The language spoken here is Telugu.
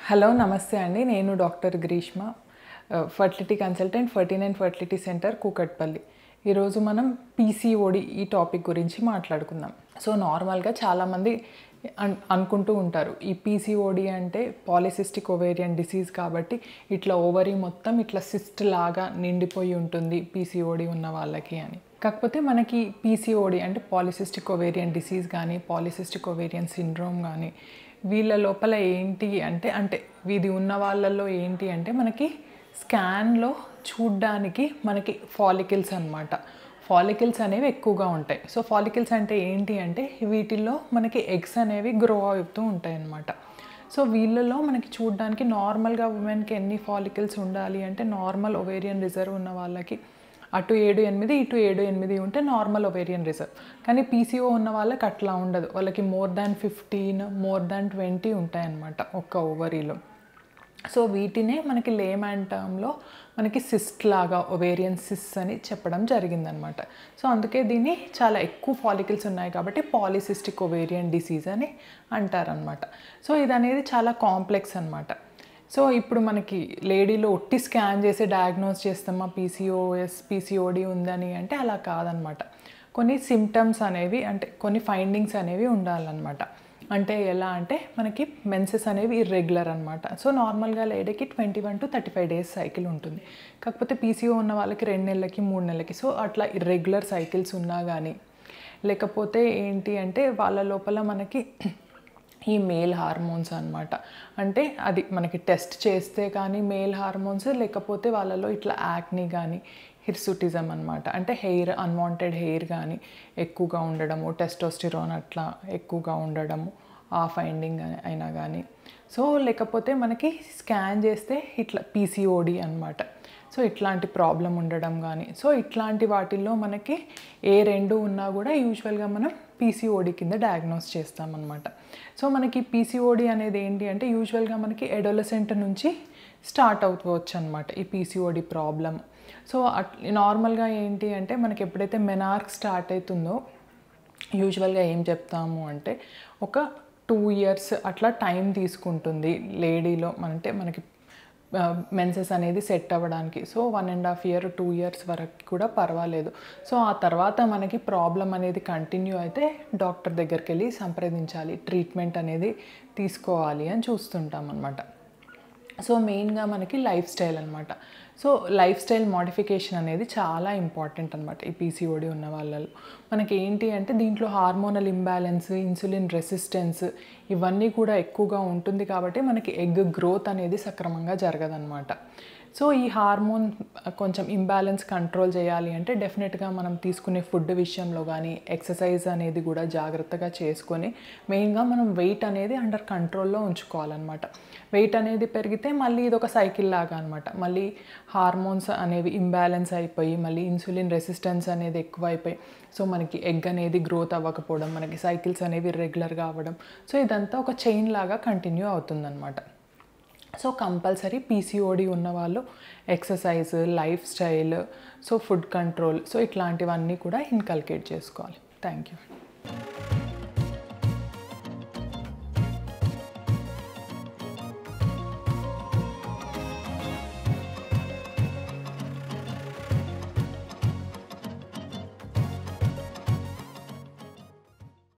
హలో నమస్తే అండి. నేను doctor Greeshma, fertility consultant 49 fertility centre Kukatpally. ఈరోజు మనం పీసీఓడి ఈ టాపిక్ గురించి మాట్లాడుకుందాం. సో నార్మల్గా చాలామంది అనుకుంటూ ఉంటారు ఈ పీసీఓడి అంటే పాలిసిస్టిక్ ఓవేరియన్ డిసీజ్ కాబట్టి ఇట్లా ఓవరీ మొత్తం ఇట్లా సిస్ట్ లాగా నిండిపోయి ఉంటుంది పీసీఓడి ఉన్న వాళ్ళకి అని. కాకపోతే మనకి పీసీఓడి అంటే పాలిసిస్టిక్ ఓవేరియన్ డిసీజ్ కానీ పాలిసిస్టిక్ ఓవేరియన్ సిండ్రోమ్ కానీ వీళ్ళ లోపల ఏంటి అంటే ఇది ఉన్న వాళ్ళల్లో ఏంటి అంటే మనకి స్కాన్లో చూడ్డానికి మనకి ఫాలికల్స్ అన్నమాట. ఫాలికల్స్ అనేవి ఎక్కువగా ఉంటాయి. సో ఫాలికల్స్ అంటే ఏంటి అంటే వీటిల్లో మనకి ఎగ్స్ అనేవి గ్రో అవుతూ ఉంటాయి అన్నమాట. సో వీళ్ళలో మనకి చూడడానికి నార్మల్గా ఉమెన్కి ఎన్ని ఫాలికల్స్ ఉండాలి అంటే నార్మల్ ఓవేరియన్ రిజర్వ్ ఉన్న వాళ్ళకి అటు 7-8 ఇటు 7-8 ఉంటే నార్మల్ ఓవేరియన్ రిజర్వ్. కానీ పీసీఓ ఉన్న వాళ్ళకి అట్లా ఉండదు. వాళ్ళకి మోర్ దాన్ 15 మోర్ దాన్ 20 ఉంటాయన్నమాట ఒక్క ఓవరీలో. సో వీటినే మనకి లేమన్ టర్మ్లో మనకి సిస్ట్ లాగా ఓవేరియన్ సిస్ అని చెప్పడం జరిగిందనమాట. సో అందుకే దీన్ని చాలా ఎక్కువ ఫాలికల్స్ ఉన్నాయి కాబట్టి పాలిసిస్టిక్ ఓవేరియన్ డిసీజ్ అని అంటారనమాట. సో ఇది అనేది చాలా కాంప్లెక్స్ అనమాట. సో ఇప్పుడు మనకి లేడీలో ఒట్టి స్కాన్ చేసి డయాగ్నోస్ చేస్తామా పీసీఓడి ఉందని అంటే అలా కాదనమాట. కొన్ని సిమ్టమ్స్ అనేవి అంటే కొన్ని ఫైండింగ్స్ అనేవి ఉండాలన్నమాట. అంటే ఎలా అంటే మనకి మెన్సెస్ అనేవి ఇర్రెగ్యులర్ అనమాట. సో నార్మల్గా లేడీకి 21 to 35 డేస్ సైకిల్ ఉంటుంది. కాకపోతే పీసీఓ ఉన్న వాళ్ళకి 2 నెలలకి 3 నెలలకి. సో అట్లా ఇర్రెగ్యులర్ సైకిల్స్ ఉన్నా కానీ లేకపోతే ఏంటి అంటే వాళ్ళ లోపల మనకి ఈ మేల్ హార్మోన్స్ అనమాట. అంటే అది మనకి టెస్ట్ చేస్తే కానీ మేల్ హార్మోన్స్ లేకపోతే వాళ్ళలో ఇట్లా యాక్ని కానీ హిర్సుటిజం అనమాట. అంటే హెయిర్ అన్వాంటెడ్ హెయిర్ కానీ ఎక్కువగా ఉండడము, టెస్టోస్టిరోన్ అట్లా ఎక్కువగా ఉండడము ఆ ఫైండింగ్ అయినా కానీ. సో లేకపోతే మనకి స్కాన్ చేస్తే ఇట్లా పీసీఓడి అనమాట. సో ఇట్లాంటి ప్రాబ్లం ఉండడం కానీ సో ఇట్లాంటి వాటిల్లో మనకి ఏ 2 ఉన్నా కూడా యూజువల్గా మనం పీసీఓడి కింద డయాగ్నోస్ చేస్తామన్నమాట. సో మనకి పీసీఓడి అనేది ఏంటి అంటే యూజువల్గా మనకి అడోలసెంట్ నుంచి స్టార్ట్ అవువచ్చు అనమాట ఈ పీసీఓడి ప్రాబ్లం. సో నార్మల్గా ఏంటి అంటే మనకి ఎప్పుడైతే మెనార్క్ స్టార్ట్ అవుతుందో యూజువల్గా ఏం చెప్తాము అంటే ఒక 2 years అట్లా టైం తీసుకుంటుంది లేడీలో అంటే మనకి మెన్సెస్ అనేది సెట్ అవ్వడానికి. సో 1.5 year 2 years వరకు కూడా పర్వాలేదు. సో ఆ తర్వాత మనకి ప్రాబ్లం అనేది కంటిన్యూ అయితే డాక్టర్ దగ్గరికి వెళ్ళి సంప్రదించాలి, ట్రీట్మెంట్ అనేది తీసుకోవాలి అని చూస్తుంటాం అన్నమాట. సో మెయిన్గా మనకి లైఫ్ స్టైల్ అనమాట. సో లైఫ్ స్టైల్ మోడిఫికేషన్ అనేది చాలా ఇంపార్టెంట్ అనమాట ఈ పీసీఓడి ఉన్న వాళ్ళలో. మనకి ఏంటి అంటే దీంట్లో హార్మోనల్ ఇంబ్యాలెన్స్, ఇన్సులిన్ రెసిస్టెన్స్ ఇవన్నీ కూడా ఎక్కువగా ఉంటుంది కాబట్టి మనకి ఎగ్ గ్రోత్ అనేది సక్రమంగా జరగదన్నమాట. సో ఈ హార్మోన్ కొంచెం ఇంబ్యాలెన్స్ కంట్రోల్ చేయాలి అంటే డెఫినెట్గా మనం తీసుకునే ఫుడ్ విషయంలో కానీ ఎక్సర్సైజ్ అనేది కూడా జాగ్రత్తగా చేసుకొని మెయిన్గా మనం వెయిట్ అనేది అండర్ కంట్రోల్లో ఉంచుకోవాలన్నమాట. వెయిట్ అనేది పెరిగితే మళ్ళీ ఇది ఒక సైకిల్ లాగా అనమాట. మళ్ళీ హార్మోన్స్ అనేవి ఇంబ్యాలెన్స్ అయిపోయి మళ్ళీ ఇన్సులిన్ రెసిస్టెన్స్ అనేది ఎక్కువైపోయి సో మనకి ఎగ్ అనేది గ్రోత్ అవ్వకపోవడం, మనకి సైకిల్స్ అనేవి రెగ్యులర్గా అవ్వడం. సో ఇదంతా ఒక చైన్ లాగా కంటిన్యూ అవుతుందన్నమాట. సో కంపల్సరీ పీసీఓడి ఉన్నవాళ్ళు exercise, life style, so food control so ఇట్లాంటివన్నీ కూడా ఇన్కల్కేట్ చేసుకోవాలి. Thank you.